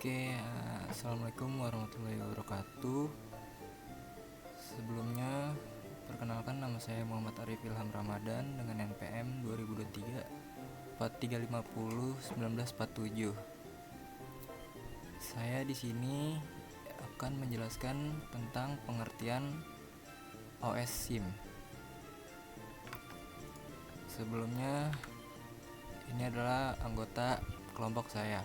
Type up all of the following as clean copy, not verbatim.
Assalamualaikum warahmatullahi wabarakatuh. Sebelumnya, perkenalkan nama saya Muhammad Arif Ilham Ramadan dengan NPM 2023 4350 1947. Saya di sini akan menjelaskan tentang pengertian OS SIM. Sebelumnya, ini adalah anggota kelompok saya.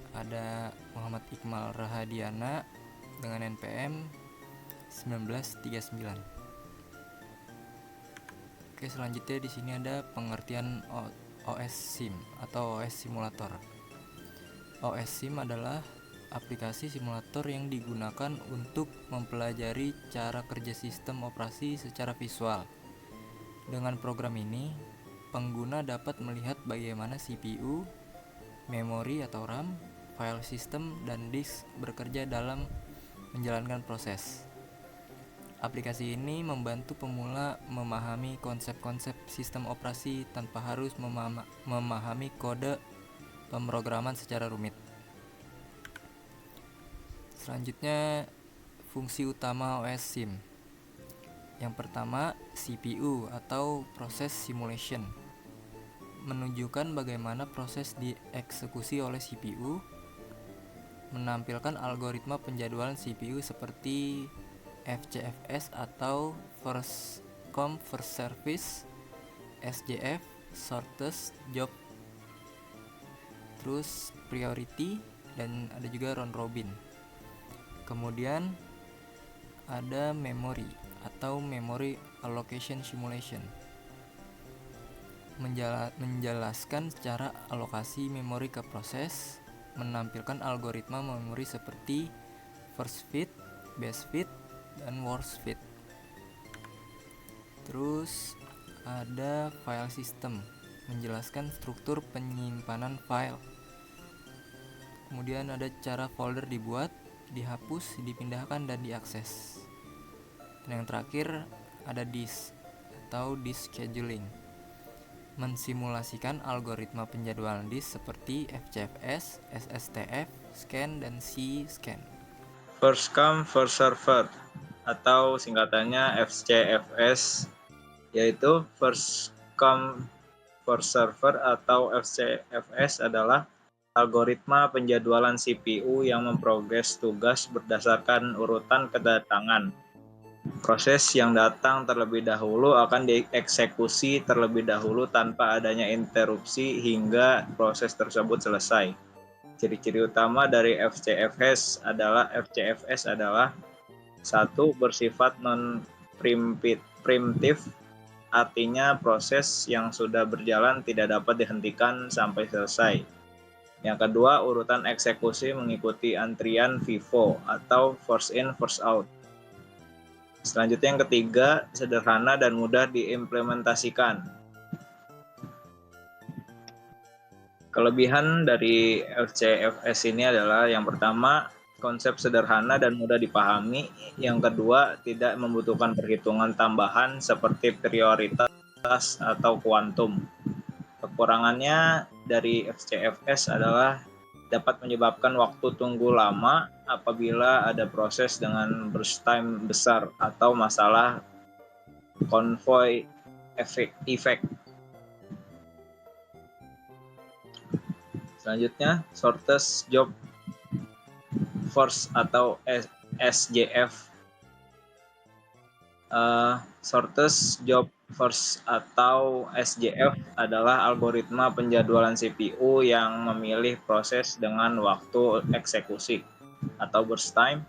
Ada Muhammad Iqmal Rahadiana dengan NPM 1939. Selanjutnya di sini ada pengertian OS SIM atau OS simulator. OS SIM adalah aplikasi simulator yang digunakan untuk mempelajari cara kerja sistem operasi secara visual. Dengan program ini, pengguna dapat melihat bagaimana CPU, memori atau RAM, file system, dan disk bekerja dalam menjalankan proses. Aplikasi ini membantu pemula memahami konsep-konsep sistem operasi tanpa harus memahami kode pemrograman secara rumit. Selanjutnya, fungsi utama OS SIM. Yang pertama, CPU atau Process Simulation, menunjukkan bagaimana proses dieksekusi oleh CPU, menampilkan algoritma penjadwalan CPU seperti FCFS atau First Come First Service, SJF, Shortest Job, terus Priority, dan ada juga Round Robin. Kemudian ada Memory atau Memory Allocation Simulation, menjelaskan cara alokasi memori ke proses, menampilkan algoritma memori seperti first fit, best fit, dan worst fit. Terus ada file system, menjelaskan struktur penyimpanan file. Kemudian ada cara folder dibuat, dihapus, dipindahkan, dan diakses. Dan yang terakhir ada disk atau disk scheduling, mensimulasikan algoritma penjadwalan disk seperti FCFS, SSTF, scan, dan C-scan. First come first server atau singkatannya FCFS, yaitu First come first server atau FCFS adalah algoritma penjadwalan CPU yang memprogres tugas berdasarkan urutan kedatangan. Proses yang datang terlebih dahulu akan dieksekusi terlebih dahulu tanpa adanya interupsi hingga proses tersebut selesai. Ciri-ciri utama dari FCFS adalah satu, bersifat non-preemptive, artinya proses yang sudah berjalan tidak dapat dihentikan sampai selesai. Yang kedua, urutan eksekusi mengikuti antrian FIFO atau first in first out. Selanjutnya yang ketiga, sederhana dan mudah diimplementasikan. Kelebihan dari FCFS ini adalah yang pertama, konsep sederhana dan mudah dipahami. Yang kedua, tidak membutuhkan perhitungan tambahan seperti prioritas atau kuantum. Kekurangannya dari FCFS adalah dapat menyebabkan waktu tunggu lama apabila ada proses dengan burst time besar atau masalah convoy effect. Selanjutnya, shortest job first atau SJF. Shortest job first atau SJF adalah algoritma penjadwalan CPU yang memilih proses dengan waktu eksekusi atau burst time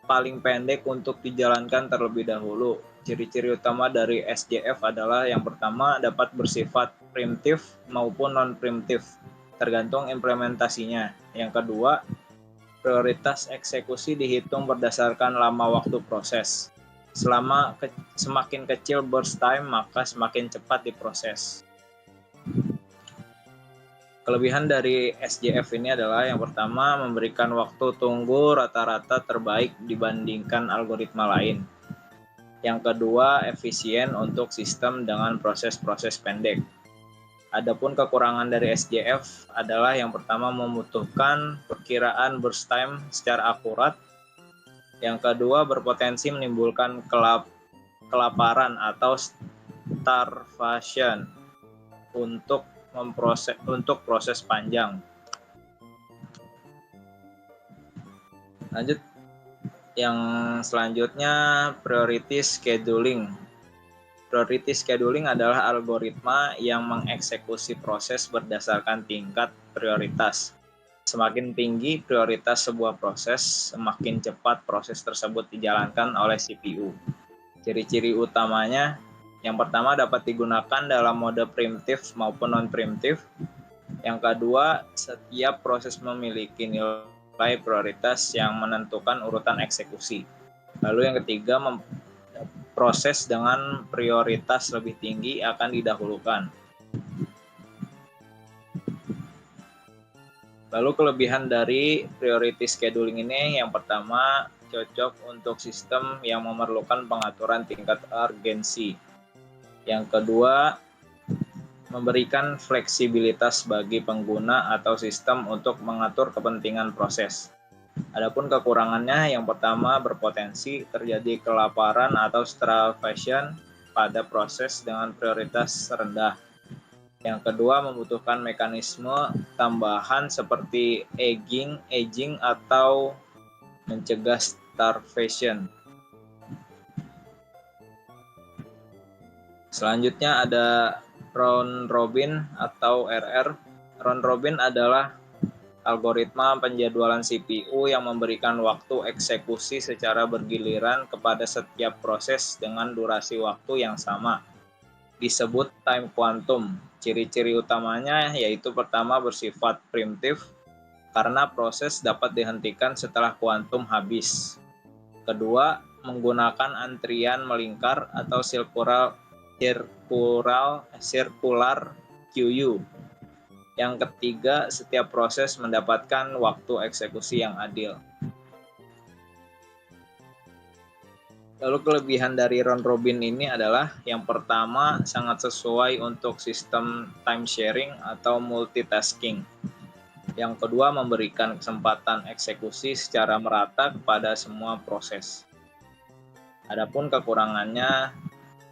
paling pendek untuk dijalankan terlebih dahulu. Ciri-ciri utama dari SJF adalah yang pertama, dapat bersifat preemptive maupun non-preemptive, tergantung implementasinya. Yang kedua, prioritas eksekusi dihitung berdasarkan lama waktu proses. Semakin kecil burst time, maka semakin cepat diproses. Kelebihan dari SJF ini adalah yang pertama, memberikan waktu tunggu rata-rata terbaik dibandingkan algoritma lain. Yang kedua, efisien untuk sistem dengan proses-proses pendek. Adapun kekurangan dari SJF adalah yang pertama membutuhkan perkiraan burst time secara akurat. Yang kedua berpotensi menimbulkan kelaparan atau starvation untuk proses panjang. Lanjut yang selanjutnya, priority scheduling. Priority scheduling adalah algoritma yang mengeksekusi proses berdasarkan tingkat prioritas. Semakin tinggi prioritas sebuah proses, semakin cepat proses tersebut dijalankan oleh CPU. Ciri-ciri utamanya, yang pertama dapat digunakan dalam mode primitif maupun non-primitif. Yang kedua, setiap proses memiliki nilai prioritas yang menentukan urutan eksekusi. Lalu yang ketiga, proses dengan prioritas lebih tinggi akan didahulukan. Lalu kelebihan dari priority scheduling ini, yang pertama cocok untuk sistem yang memerlukan pengaturan tingkat urgensi. Yang kedua, memberikan fleksibilitas bagi pengguna atau sistem untuk mengatur kepentingan proses. Adapun kekurangannya, yang pertama berpotensi terjadi kelaparan atau starvation pada proses dengan prioritas rendah. Yang kedua membutuhkan mekanisme tambahan seperti aging atau mencegah starvation. Selanjutnya ada round robin atau RR. Round robin adalah algoritma penjadwalan CPU yang memberikan waktu eksekusi secara bergiliran kepada setiap proses dengan durasi waktu yang sama. Disebut time quantum. Ciri-ciri utamanya yaitu pertama bersifat primitif karena proses dapat dihentikan setelah kuantum habis. Kedua, menggunakan antrian melingkar atau circular QU. Yang ketiga, setiap proses mendapatkan waktu eksekusi yang adil. Lalu kelebihan dari round robin ini adalah yang pertama sangat sesuai untuk sistem time sharing atau multitasking. Yang kedua memberikan kesempatan eksekusi secara merata kepada semua proses. Adapun kekurangannya,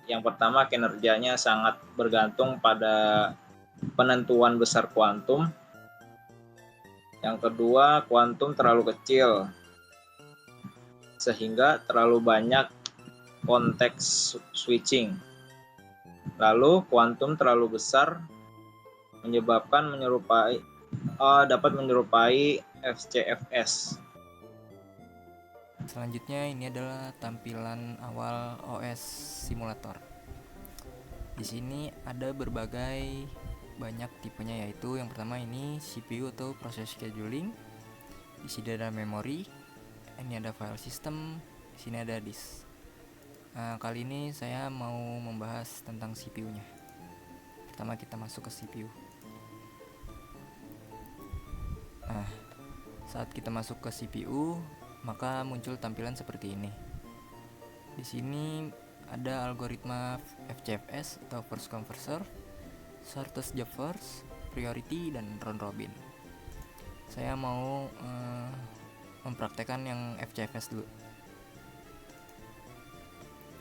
yang pertama kinerjanya sangat bergantung pada penentuan besar kuantum. Yang kedua, kuantum terlalu kecil sehingga terlalu banyak konteks switching. Lalu kuantum terlalu besar menyebabkan dapat menyerupai FCFS. Selanjutnya ini adalah tampilan awal OS simulator. Di sini ada berbagai banyak tipenya, yaitu yang pertama ini CPU atau proses scheduling. Di sini ada memori, ini ada file system, di sini ada disk. Kali ini saya mau membahas tentang CPU-nya. Pertama kita masuk ke CPU. Saat kita masuk ke CPU, maka muncul tampilan seperti ini. Di sini ada algoritma FCFS atau first come first serve, shortest job first, priority, dan round robin. Saya mau mempraktekkan yang FCFS dulu.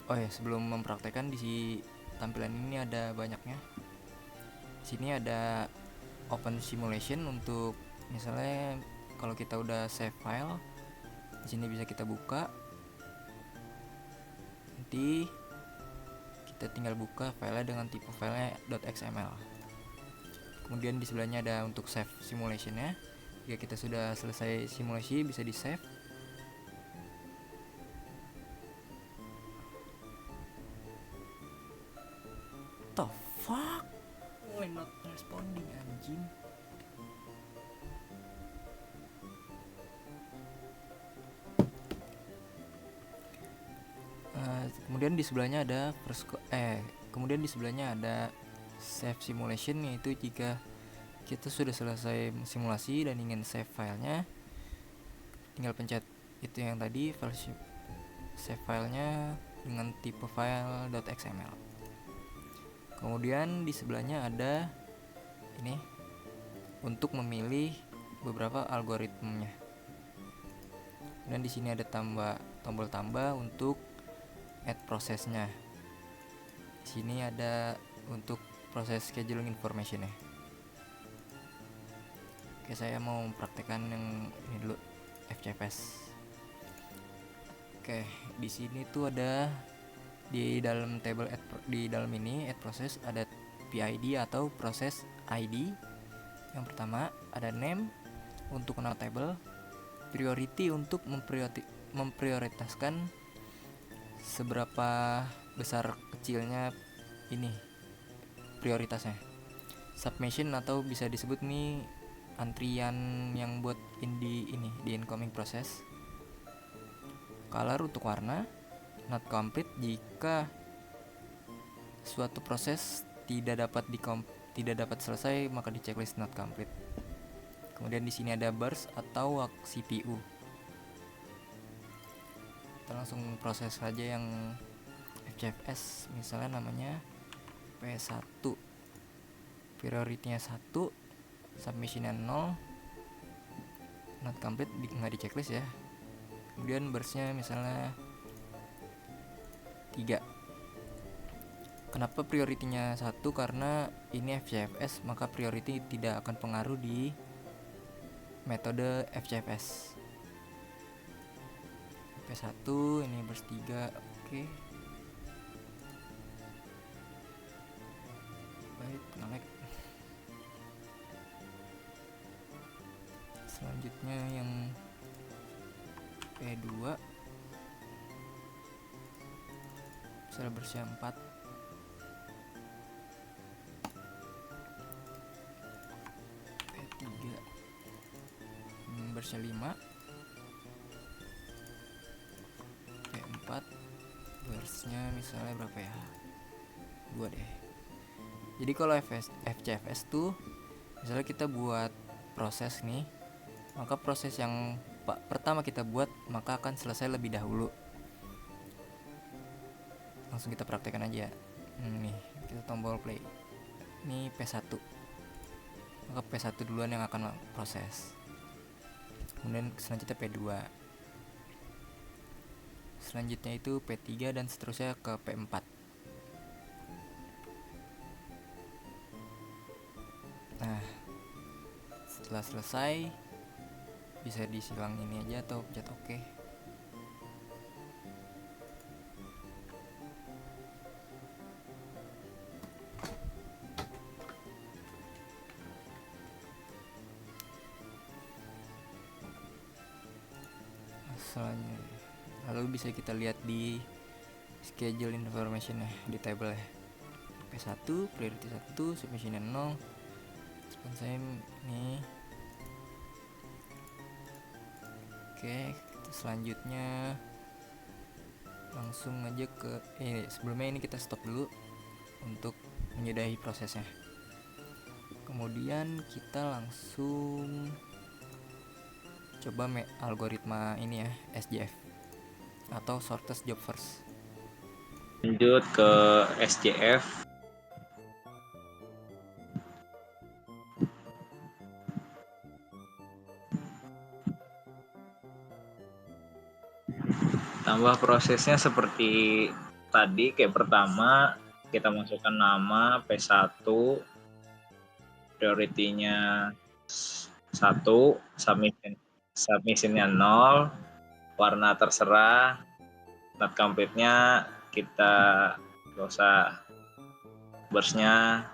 Oh ya, sebelum mempraktekkan, di tampilan ini ada banyaknya. Di sini ada open simulation untuk misalnya kalau kita udah save file, di sini bisa kita buka. Nanti kita tinggal buka filenya dengan tipe filenya .xml. Kemudian di sebelahnya ada untuk save simulationnya. Jika kita sudah selesai simulasi, bisa di save. The fuck? Why not responding, anjing? Kemudian di sebelahnya ada save simulation, yaitu jika kita sudah selesai simulasi dan ingin save filenya, tinggal pencet itu yang tadi, save filenya dengan tipe file .xml. Kemudian di sebelahnya ada untuk memilih beberapa algoritmanya. Dan di sini ada tombol tambah untuk add prosesnya. Di sini ada untuk proses scheduling information ya. Oke, saya mau mempraktekkan yang ini dulu, FCFS. Oke, di sini tuh ada di dalam table di dalam ini add process ada PID atau proses ID. Yang pertama ada name untuk nama table, priority untuk memprioritaskan seberapa besar kecilnya ini prioritasnya. Submission atau bisa disebut nih antrian yang buat di incoming process. Color untuk warna, not complete jika suatu proses tidak dapat selesai maka di checklist not complete. Kemudian di sini ada burst atau CPU. Kita langsung proses saja yang FCFS, misalnya namanya P1, priority-nya 1, submission-nya 0, not complete nggak di checklist ya. Kemudian burst-nya misalnya 3. Kenapa priority-nya 1? Karena ini FCFS, maka priority tidak akan pengaruh di metode FCFS. P1 ini burst 3. Oke. Baik, nge-lag. Selanjutnya yang P2 misalnya burst 4. P3 burst 5. P4 burstnya misalnya berapa ya, 2 deh. Jadi kalau FCFS tuh misalnya kita buat proses nih, maka proses yang pertama kita buat maka akan selesai lebih dahulu. Langsung kita praktekkan aja. Nih kita tombol play, ini P1, maka P1 duluan yang akan proses. Kemudian selanjutnya P2, selanjutnya itu P3 dan seterusnya ke P4. Nah, setelah selesai bisa disilang ini aja atau pencet OK. Selanjutnya, lalu bisa kita lihat di schedule information ya, di table ya. P1 priority 1, submission 0, response time ini. Oke, selanjutnya langsung aja ke sebelumnya ini kita stop dulu untuk menyudahi prosesnya. Kemudian kita langsung coba algoritma ini ya, SJF atau shortest job first. Lanjut ke SJF. Tambah prosesnya seperti tadi, kayak pertama kita masukkan nama P1, priority-nya 1, submission-nya 0, warna terserah, not complete-nya kita gak usah, burst-nya.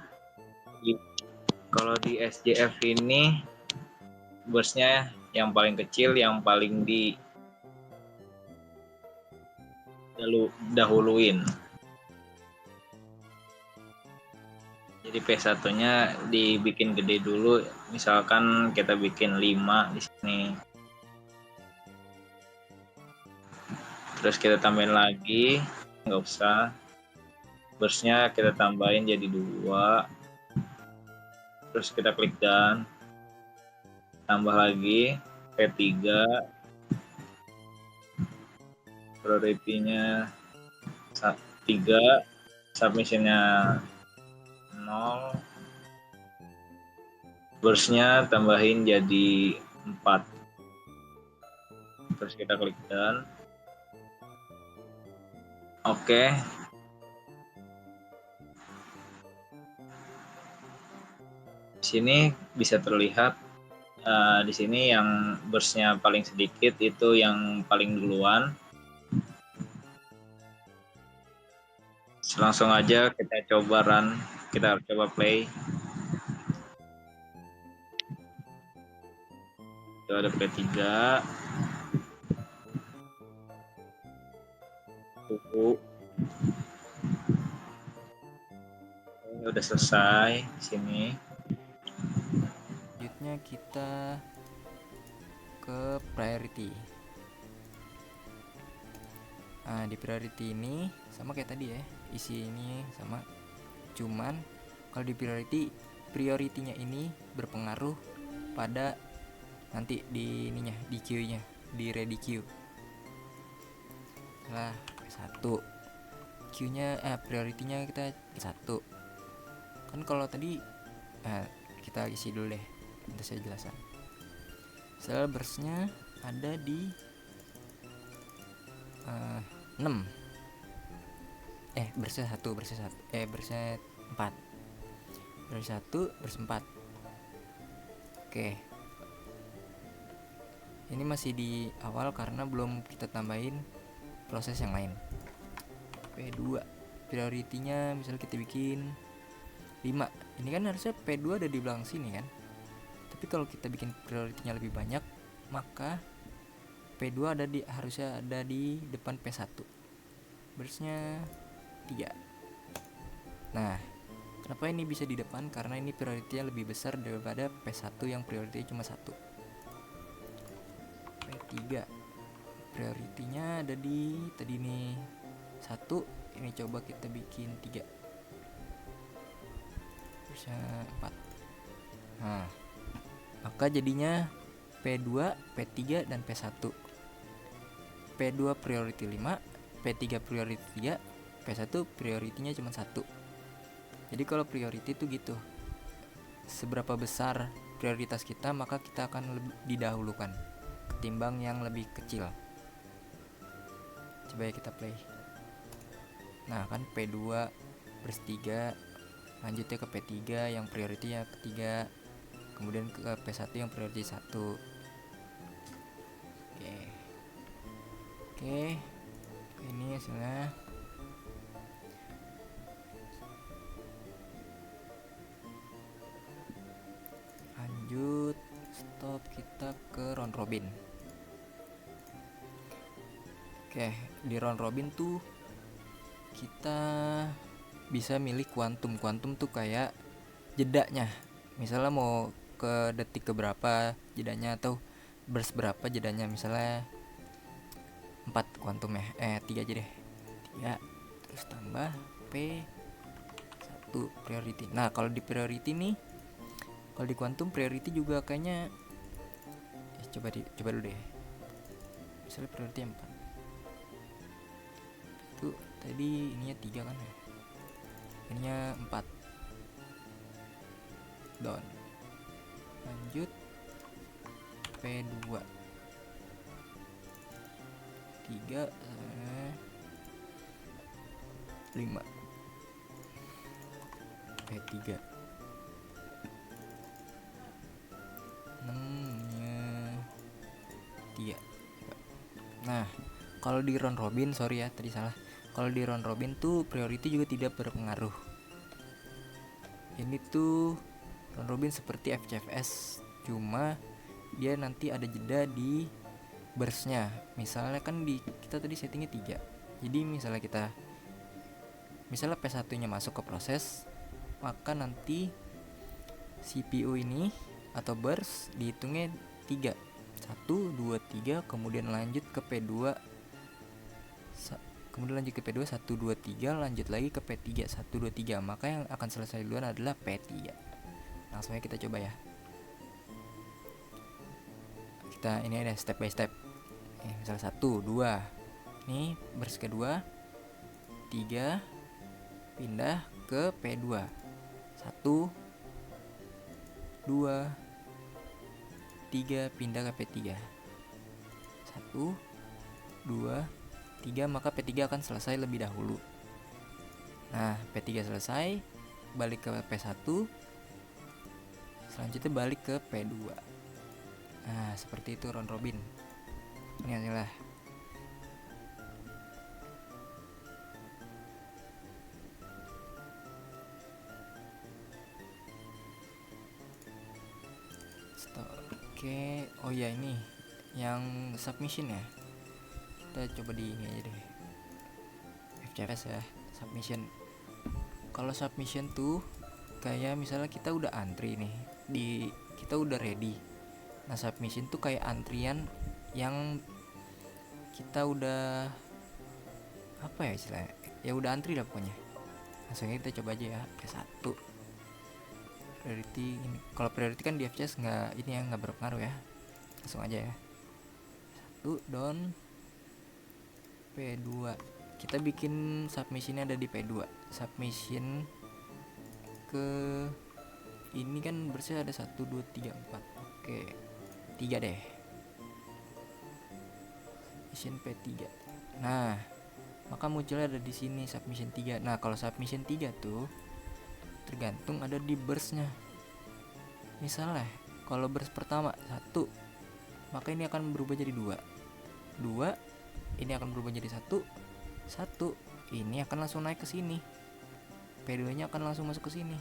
Kalau di SJF ini burst-nya yang paling kecil, yang paling dahuluin. Jadi P1-nya dibikin gede dulu, misalkan kita bikin 5 di sini. Terus kita tambahin lagi, nggak usah. Burst-nya kita tambahin jadi 2. Terus kita klik done. Tambah lagi P3. Priority-nya 3, submission-nya 0, burstnya tambahin jadi 4. Terus kita klik done. Oke. Di sini bisa terlihat di sini yang burstnya paling sedikit itu yang paling duluan. Langsung aja kita coba run, kita coba play. Itu ada P3. Ini udah selesai di sini. Selanjutnya kita ke priority. Nah, di priority ini sama kayak tadi ya, isi ini sama, cuman kalau di priority-nya ini berpengaruh pada nanti di ininya, di queue-nya, di ready queue. Lah, satu queue-nya priority-nya kita satu. Kan kalau tadi kita isi dulu deh, nanti saya jelaskan. Sel burst-nya ada di 6. Burst-nya 1, burst-nya 4. Burst 1, burst 4. Oke. Ini masih di awal karena belum kita tambahin proses yang lain. P2 priority-nya misalnya kita bikin 5. Ini kan harusnya P2 ada di belakang sini kan. Tapi kalau kita bikin priority-nya lebih banyak, maka P2 harusnya ada di depan P1. Burst-nya 3. Nah, kenapa ini bisa di depan? Karena ini priority-nya lebih besar daripada P1 yang priority cuma 1. P3 priority-nya ada di tadi nih 1, ini coba kita bikin 3. Bisa 4. Nah, maka jadinya P2, P3 dan P1. P2 priority 5, P3 priority 3, P1 priority-nya cuma 1. Jadi kalau priority itu gitu, seberapa besar prioritas kita maka kita akan lebih didahulukan ketimbang yang lebih kecil. Coba ya kita play. Nah kan P2 burst 3, lanjutnya ke P3 yang priority-nya ketiga, kemudian ke P1 yang priority 1. Oke, ini hasilnya. Lanjut, stop, kita ke round robin. Oke, di round robin tuh kita bisa milih kuantum. Kuantum tuh kayak jedanya. Misalnya mau ke detik ke berapa jedanya atau burst berapa jedanya. Misalnya 4 kuantum ya. 3 aja deh. 3 terus tambah P1 priority. Nah, kalau di priority nih, kalau di kuantum priority juga kayaknya coba dulu deh. Misalnya priority 4. Itu tadi ininya 3 kan ya. Ininya 4. Down. Lanjut P2. 3 5. P3. 6 nya 3. Nah, kalau di round robin, sorry ya tadi salah. Kalau di round robin tuh priority juga tidak berpengaruh. Ini tuh round robin seperti FCFS, cuma dia nanti ada jeda di burstnya. Misalnya kan kita tadi settingnya 3. Jadi misalnya P1 nya masuk ke proses, maka nanti CPU ini atau burst dihitungnya 3. 1, 2, 3, kemudian lanjut ke P2. Kemudian lanjut ke P2 1, 2, 3, lanjut lagi ke P3 1, 2, 3. Maka yang akan selesai duluan adalah P3. Langsung aja kita coba ya. Kita ini ada step by step. Misalnya 1, 2. Nih burst kedua. 3 pindah ke P2. 1, 2, 2, 3 pindah ke P3. 1, 2, 3, maka P3 akan selesai lebih dahulu. Nah, P3 selesai, balik ke P1, selanjutnya balik ke P2. Nah, seperti itu round robin. Ini hasilnya. Oke, oh ya ini yang submission ya. Kita coba di ini aja deh. FCFS ya, submission. Kalau submission tuh kayak misalnya kita udah antri nih, kita udah ready. Nah, submission tuh kayak antrian yang kita udah apa ya istilahnya? Ya udah antri lah pokoknya. Langsung kita coba aja ya, P1. Priority ini. Kalau priority kan di FCS nggak berpengaruh ya. Langsung aja ya. 1 down P2. Kita bikin submissionnya ada di P2. Submission ke ini kan bersih ada 1 2 3 4. Oke. 3 deh. Submission P3. Nah, maka munculnya ada di sini submission 3. Nah, kalau submission 3 tuh tergantung ada di burstnya. Misalnya kalau burst pertama 1, maka ini akan berubah jadi 2. 2 ini akan berubah jadi 1. 1 ini akan langsung naik ke sini. P2 nya akan langsung masuk ke sini.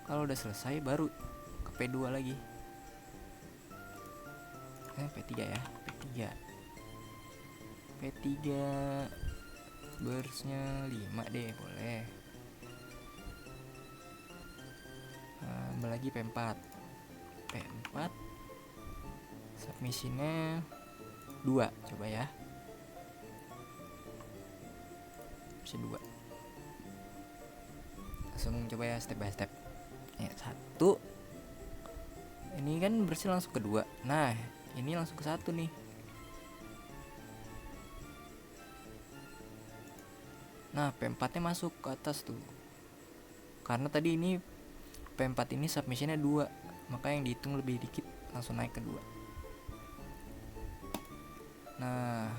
Kalau udah selesai baru ke P2 lagi. P3 ya, P3 burstnya 5 deh, boleh. Lagi P4 submissionnya 2, coba ya. Bisa 2. Langsung coba ya step by step. Ya, 1. Ini kan bersih langsung ke 2. Nah, ini langsung ke 1 nih. Nah, P4 nya masuk ke atas tuh. Karena tadi ini P4 ini submissionnya 2, maka yang dihitung lebih dikit, langsung naik ke 2. Nah,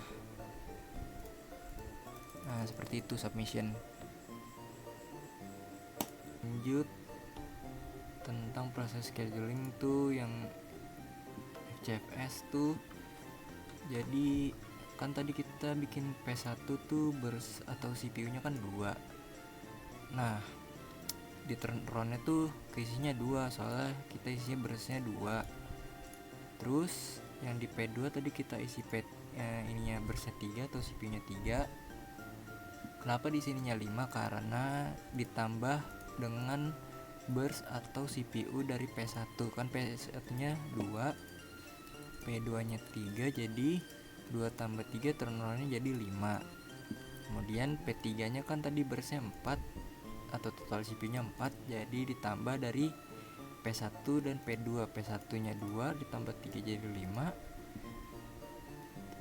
seperti itu submission. Lanjut tentang proses scheduling tuh yang FCFS tuh. Jadi kan tadi kita bikin P1 tuh burst atau CPU nya kan 2. Nah, di turn on nya tuh keisinya 2, soalnya kita isinya burstnya 2. Terus yang di P2 tadi kita isi ininya burstnya 3 atau CPU nya 3. Kenapa di sininya 5? Karena ditambah dengan burst atau CPU dari P1. Kan P1 nya 2, P2 nya 3, jadi 2 tambah 3 turn on-nya jadi 5. Kemudian P3 nya kan tadi burstnya 4 atau total CPU nya 4, jadi ditambah dari P1 dan P2. P1 nya 2 ditambah 3 jadi 5.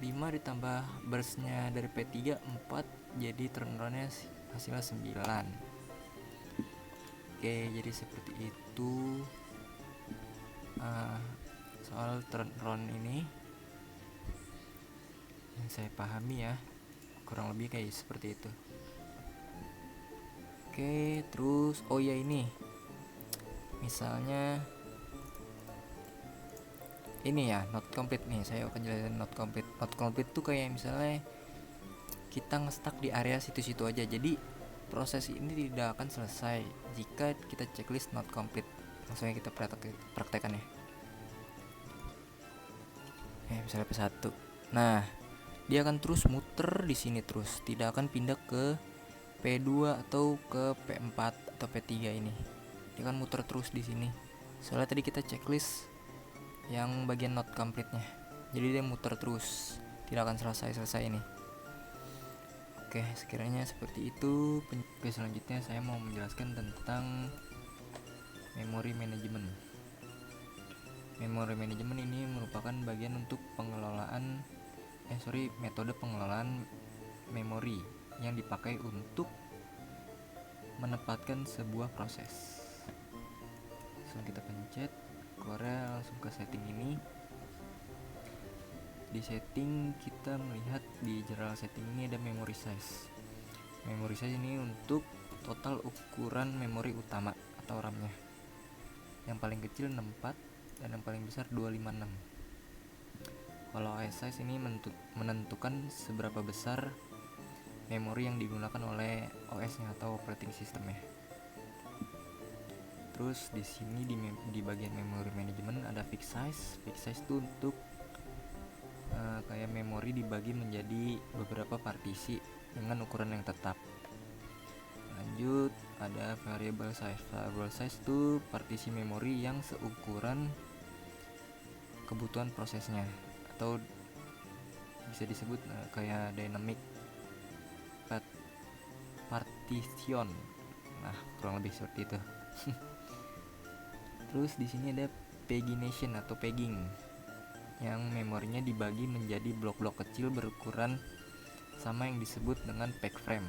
5 ditambah burstnya dari P3 4, jadi turn on-nya hasilnya 9. Oke, jadi seperti itu soal turn on ini yang saya pahami ya, kurang lebih kayak seperti itu. Oke, terus oh ya ini misalnya ini ya not complete nih, saya akan jelasin not complete. Not complete tuh kayak misalnya kita nge-stuck di area situ-situ aja, jadi proses ini tidak akan selesai jika kita checklist not complete. Langsung kita praktekkan ya. Misalnya P1. Nah, dia akan terus muter di sini terus, tidak akan pindah ke P2 atau ke P4 atau P3 ini. Dia akan muter terus di sini. Soalnya tadi kita checklist yang bagian not complete-nya. Jadi dia muter terus, tidak akan selesai ini. Oke, sekiranya seperti itu. Oke, selanjutnya saya mau menjelaskan tentang memory management. Memory management ini merupakan bagian untuk metode pengelolaan memori yang dipakai untuk menempatkan sebuah proses. Langsung kita pencet, keluarnya langsung ke setting ini. Di setting kita melihat di general setting ini ada memory size. Memory size ini untuk total ukuran memori utama atau RAM-nya. Yang paling kecil 64 dan yang paling besar 256. Kalau OS size ini menentukan seberapa besar memori yang digunakan oleh OS-nya atau operating system-nya. Terus di sini di bagian memory management ada fixed size. Fixed size itu untuk kayak memori dibagi menjadi beberapa partisi dengan ukuran yang tetap. Lanjut ada variable size. Variable size itu partisi memori yang seukuran kebutuhan prosesnya, atau bisa disebut kayak dynamic partition. Nah, kurang lebih seperti itu. Terus di sini ada pagination atau pegging, yang memorinya dibagi menjadi blok-blok kecil berukuran sama yang disebut dengan peg frame.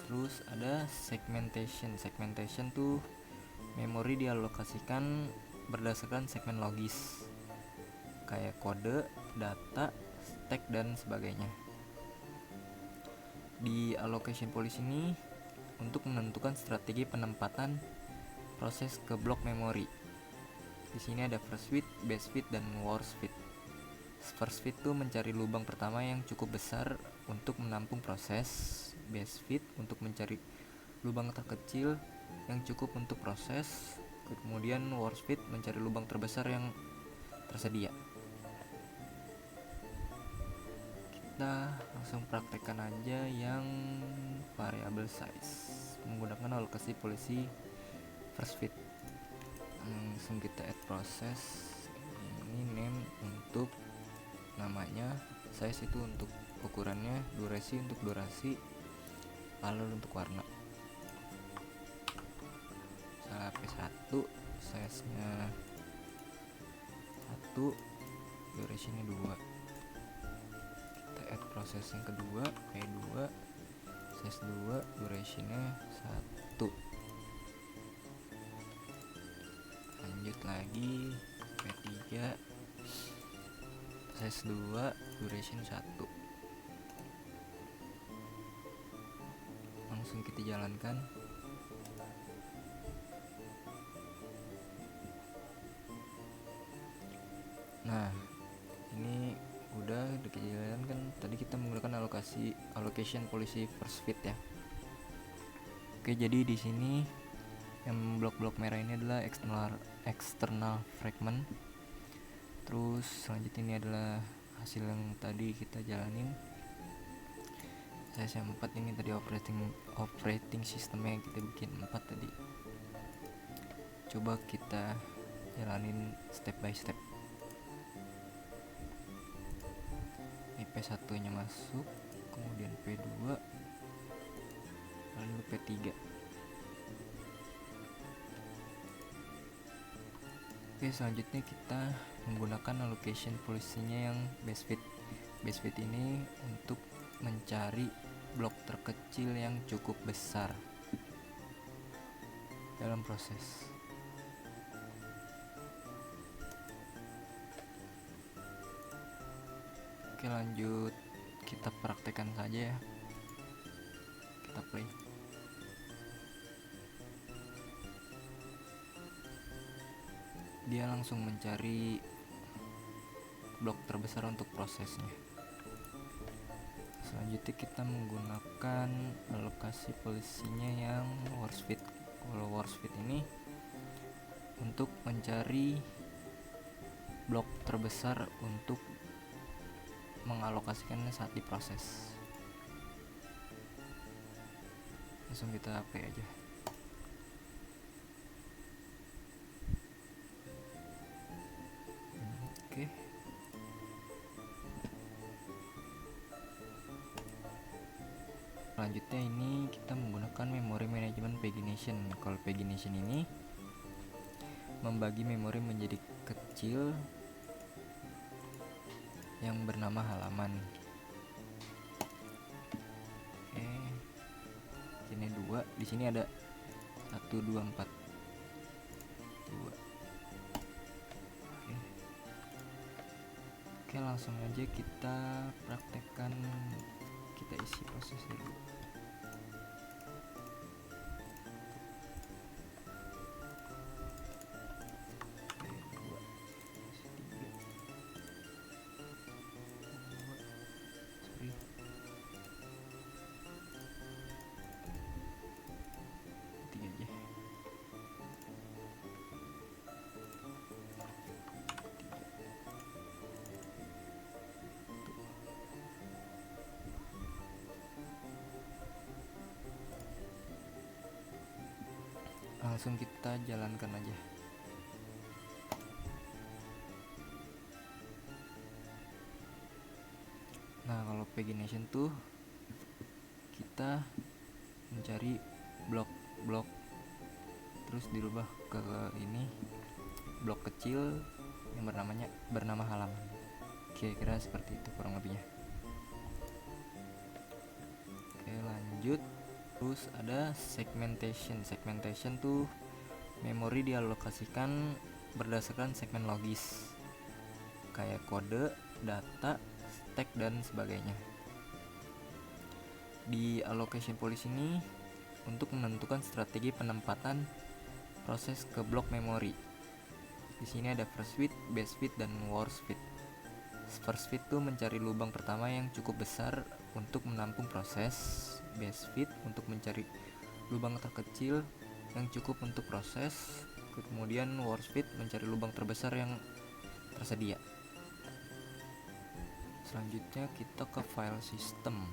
Terus ada segmentation. Segmentation tuh memori dialokasikan berdasarkan segmen logis, kayak kode, data, stack, dan sebagainya. Di allocation policy ini untuk menentukan strategi penempatan proses ke blok memori. Di sini ada first fit, best fit, dan worst fit. First fit itu mencari lubang pertama yang cukup besar untuk menampung proses. Best fit untuk mencari lubang terkecil yang cukup untuk proses. Kemudian worst fit mencari lubang terbesar yang tersedia. Kita langsung praktekkan aja yang variable size menggunakan alokasi polisi first fit. Langsung kita add proses. Ini name untuk namanya, size itu untuk ukurannya, durasi untuk durasi, color untuk warna. Misalnya P1, size nya 1, durasinya 2. Kita add proses yang kedua, P2, size 2, durasinya 1. Lanjut lagi P3, size 2, duration 1. Langsung kita jalankan. Nah, ini udah dijalankan. Tadi kita menggunakan allocation policy first fit ya. Oke, jadi di sini yang blok-blok merah ini adalah external fragment. Terus selanjutnya ini adalah hasil yang tadi kita jalanin. Saya 4 ini tadi operating sistemnya kita bikin 4 tadi. Coba kita jalanin step by step. P1 nya masuk, kemudian P2, lalu P3. Oke, selanjutnya kita menggunakan allocation policy-nya yang best fit. Best fit ini untuk mencari blok terkecil yang cukup besar dalam proses. Oke, lanjut kita praktekkan saja ya. Kita play. Dia langsung mencari blok terbesar untuk prosesnya. Selanjutnya kita menggunakan alokasi polisinya yang worst fit. Kalau worst fit ini untuk mencari blok terbesar untuk mengalokasikannya saat diproses. Langsung kita play aja. Oke. Selanjutnya ini kita menggunakan memory management pagination. Kalau pagination ini membagi memori menjadi kecil yang bernama halaman. Oke. 2. Di sini ada 1 2 4 2. Oke, langsung aja kita praktekkan, kita isi proses dulu. Langsung kita jalankan aja. Nah, kalau pagination tuh kita mencari blok-blok terus dirubah ke ini blok kecil yang bernama halaman. Kira-kira seperti itu kurang lebihnya. Oke, lanjut. Terus ada segmentation. Segmentation tuh memori dialokasikan berdasarkan segmen logis kayak kode, data, stack dan sebagainya. Di allocation policy ini untuk menentukan strategi penempatan proses ke blok memori. Di sini ada first fit, best fit dan worst fit. First fit tuh mencari lubang pertama yang cukup besar untuk menampung proses. Best fit untuk mencari lubang terkecil yang cukup untuk proses. Kemudian worst fit mencari lubang terbesar yang tersedia. Selanjutnya kita ke file system.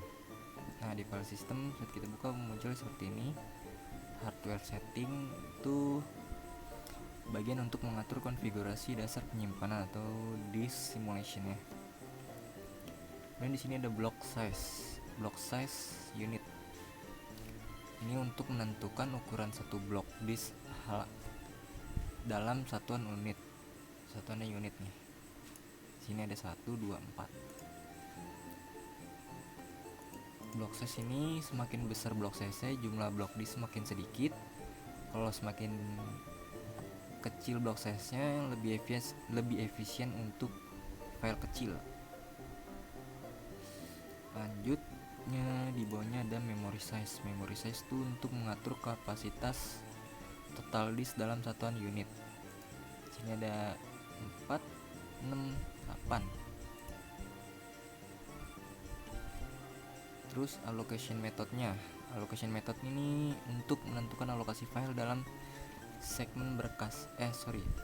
Nah, di file system saat kita buka muncul seperti ini. Hardware setting itu bagian untuk mengatur konfigurasi dasar penyimpanan atau disk simulation ya. Dan di sini ada block size unit. Ini untuk menentukan ukuran satu blok disk dalam satuan unit. Satuannya unit nih. Sini ada 1 2 4. Block size ini semakin besar block size-nya, jumlah blok disk semakin sedikit. Kalau semakin kecil block size-nya lebih efisien untuk file kecil. Lanjutnya di bawahnya ada memory size. Memory size itu untuk mengatur kapasitas total disk dalam satuan unit. Sini ada 4, 6, 8. Terus allocation methodnya. Allocation method ini untuk menentukan alokasi file dalam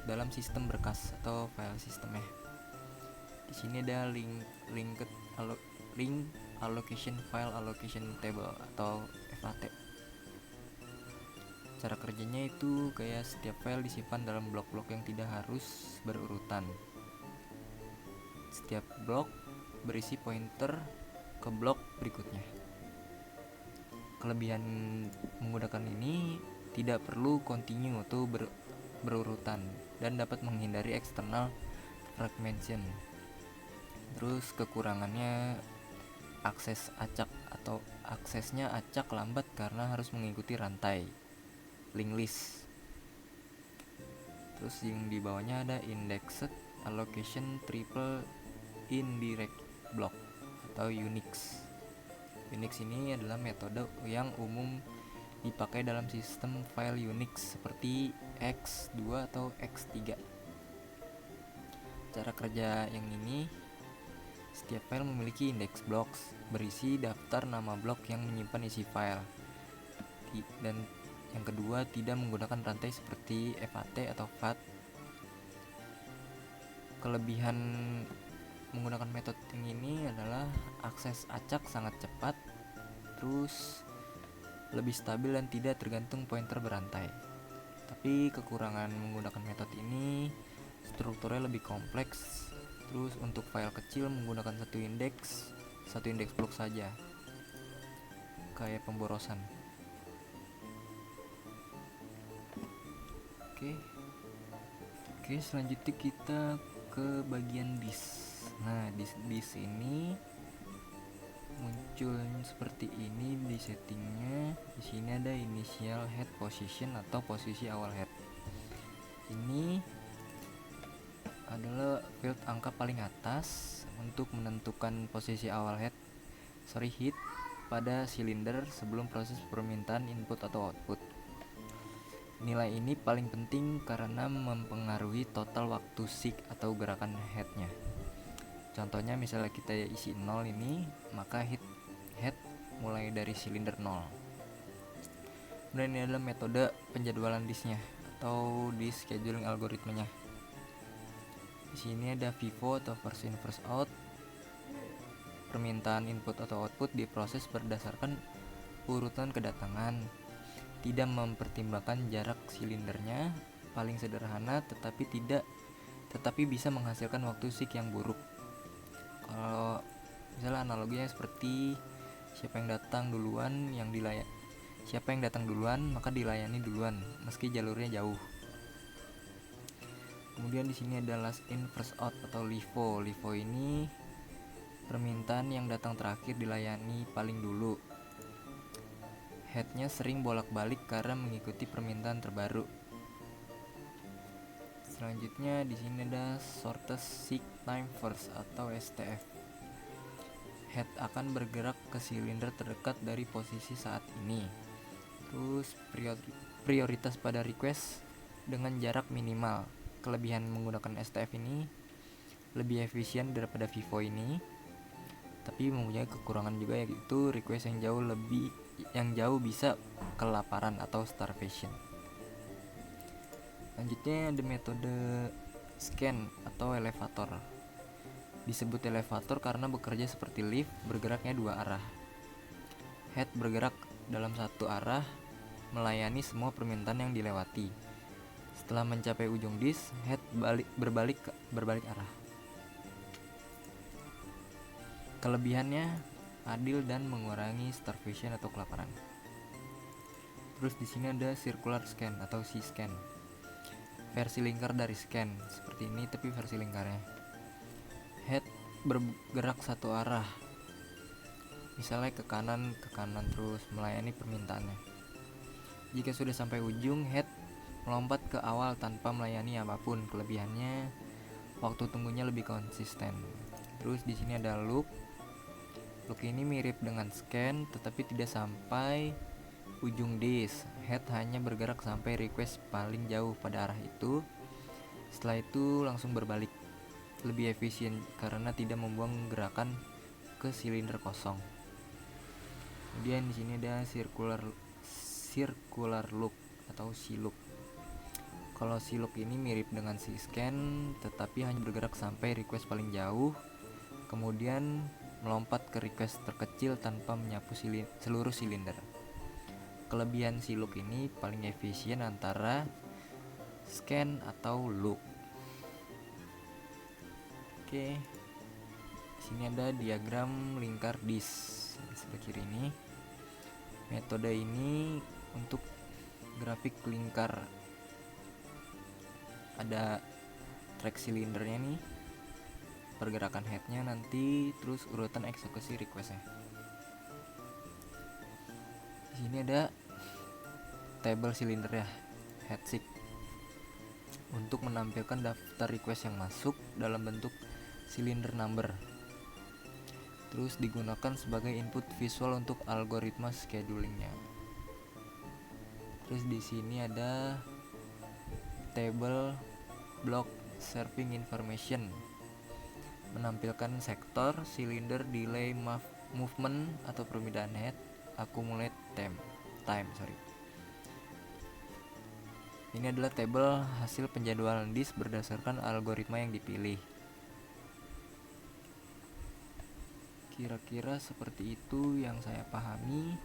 dalam sistem berkas atau file system ya. Di sini ada link allocation file allocation table atau FAT. Cara kerjanya itu kayak setiap file disimpan dalam blok-blok yang tidak harus berurutan. Setiap blok berisi pointer ke blok berikutnya. Kelebihan menggunakan ini tidak perlu continue atau berurutan dan dapat menghindari external fragmentation. Terus kekurangannya akses acak atau aksesnya acak lambat karena harus mengikuti rantai linked list. Terus yang di bawahnya ada indexed allocation triple indirect block atau Unix. Unix ini adalah metode yang umum dipakai dalam sistem file Unix seperti X2 atau X3. Cara kerja yang ini, setiap file memiliki index blocks berisi daftar nama blok yang menyimpan isi file. Dan yang kedua, tidak menggunakan rantai seperti FAT atau FAT. Kelebihan menggunakan metode yang ini adalah akses acak sangat cepat, terus lebih stabil dan tidak tergantung pointer berantai. Tapi kekurangan menggunakan metode ini, strukturnya lebih kompleks. Terus untuk file kecil menggunakan satu indeks blok saja, kayak pemborosan. Oke, selanjutnya kita ke bagian disk. Nah, di disk ini muncul muncul seperti ini di settingnya. Di sini ada initial head position atau posisi awal head. Ini adalah field angka paling atas untuk menentukan posisi awal head pada silinder sebelum proses permintaan input atau output. Nilai ini paling penting karena mempengaruhi total waktu seek atau gerakan headnya. Contohnya misalnya kita isi 0 ini, maka head mulai dari silinder 0. Kemudian ini adalah metode penjadwalan disknya atau disk scheduling algoritmanya. Di sini ada FIFO atau first in first out. Permintaan input atau output diproses berdasarkan urutan kedatangan, tidak mempertimbangkan jarak silindernya. Paling sederhana tetapi bisa menghasilkan waktu seek yang buruk. Kalau misalnya analoginya seperti siapa yang datang duluan maka dilayani duluan meski jalurnya jauh. Kemudian di sini ada last in first out atau LIFO. LIFO ini permintaan yang datang terakhir dilayani paling dulu. Headnya sering bolak-balik karena mengikuti permintaan terbaru. Selanjutnya di sini ada shortest seek time first atau STF. Head akan bergerak ke silinder terdekat dari posisi saat ini. Terus prioritas pada request dengan jarak minimal. Kelebihan menggunakan STF ini lebih efisien daripada FIFO ini, tapi mempunyai kekurangan juga, yaitu request yang jauh bisa kelaparan atau starvation. Selanjutnya ada metode scan atau elevator. Disebut elevator karena bekerja seperti lift, bergeraknya dua arah. Head bergerak dalam satu arah, melayani semua permintaan yang dilewati. Setelah mencapai ujung disk, head berbalik arah. Kelebihannya adil dan mengurangi starvation atau kelaparan. Terus di sini ada circular scan atau C-scan. Versi lingkar dari scan seperti ini, tapi versi lingkarnya. Head bergerak satu arah, misalnya ke kanan terus melayani permintaannya. Jika sudah sampai ujung, head melompat ke awal tanpa melayani apapun. Kelebihannya waktu tunggunya lebih konsisten. Terus di sini ada loop. Loop ini mirip dengan scan tetapi tidak sampai ujung disk. Head hanya bergerak sampai request paling jauh pada arah itu. Setelah itu langsung berbalik. Lebih efisien karena tidak membuang gerakan ke silinder kosong. Kemudian di sini ada circular loop atau C-loop. Kalau C-loop ini mirip dengan C-scan tetapi hanya bergerak sampai request paling jauh, kemudian melompat ke request terkecil tanpa menyapu seluruh silinder. Kelebihan C-loop ini paling efisien antara scan atau loop. Oke. Di sini ada diagram lingkar disk sebelah kiri ini. Metode ini untuk grafik lingkar. Ada track silindernya nih, pergerakan headnya nanti, terus urutan eksekusi requestnya. Di sini ada table silinder ya, head seek, untuk menampilkan daftar request yang masuk dalam bentuk cylinder number. Terus digunakan sebagai input visual untuk algoritma schedulingnya. Terus di sini ada table block serving information, menampilkan sektor, silinder, delay, movement atau permintaan head, accumulate time. Ini adalah tabel hasil penjadwalan disk berdasarkan algoritma yang dipilih. Kira-kira seperti itu yang saya pahami.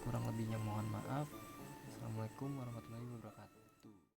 Kurang lebihnya mohon maaf. Assalamualaikum warahmatullahi wabarakatuh.